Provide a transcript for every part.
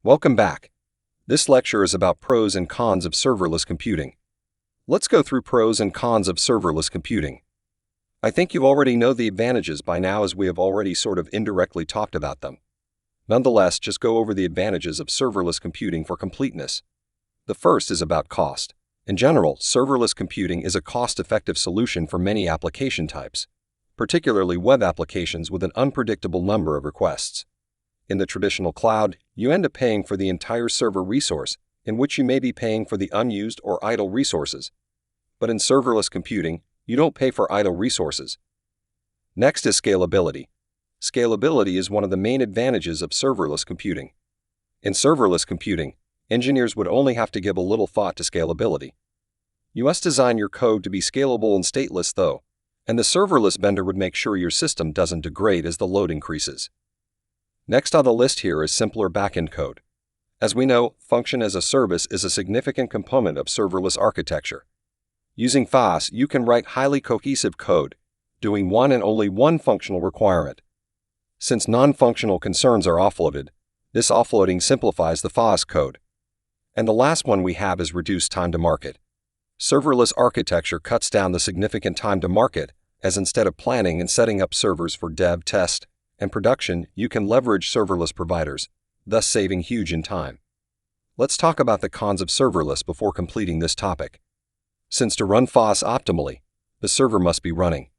Welcome back. This lecture is about pros and cons of serverless computing. Let's go through pros and cons of serverless computing. I think you already know the advantages by now, as we have already sort of indirectly talked about them. Nonetheless, just go over the advantages of serverless computing for completeness. The first is about cost. In general, serverless computing is a cost-effective solution for many application types, particularly web applications with an unpredictable number of requests. In the traditional cloud, you end up paying for the entire server resource, in which you may be paying for the unused or idle resources. But in serverless computing, you don't pay for idle resources. Next is scalability. Scalability is one of the main advantages of serverless computing. In serverless computing, engineers would only have to give a little thought to scalability. You must design your code to be scalable and stateless, though, and the serverless vendor would make sure your system doesn't degrade as the load increases. Next on the list here is simpler backend code. As we know, function as a service is a significant component of serverless architecture. Using FaaS, you can write highly cohesive code, doing one and only one functional requirement. Since non-functional concerns are offloaded, this offloading simplifies the FaaS code. And the last one we have is reduced time to market. Serverless architecture cuts down the significant time to market, as instead of planning and setting up servers for dev, test, and production, you can leverage serverless providers, thus saving huge in time. Let's talk about the cons of serverless before completing this topic. Since to run FaaS optimally, the server must be running.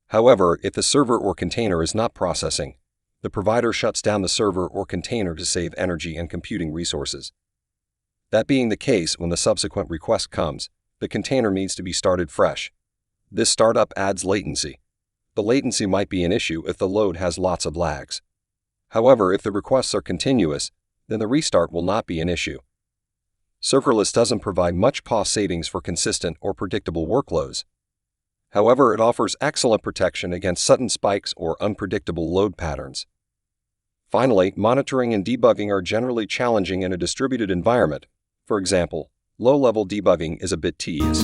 However, if the server or container is not processing, the provider shuts down the server or container to save energy and computing resources. That being the case, when the subsequent request comes, the container needs to be started fresh. This startup adds latency. The latency might be an issue if the load has lots of lags. However, if the requests are continuous, then the restart will not be an issue. Serverless doesn't provide much cost savings for consistent or predictable workloads. However, it offers excellent protection against sudden spikes or unpredictable load patterns. Finally, monitoring and debugging are generally challenging in a distributed environment. For example, low-level debugging is a bit tedious.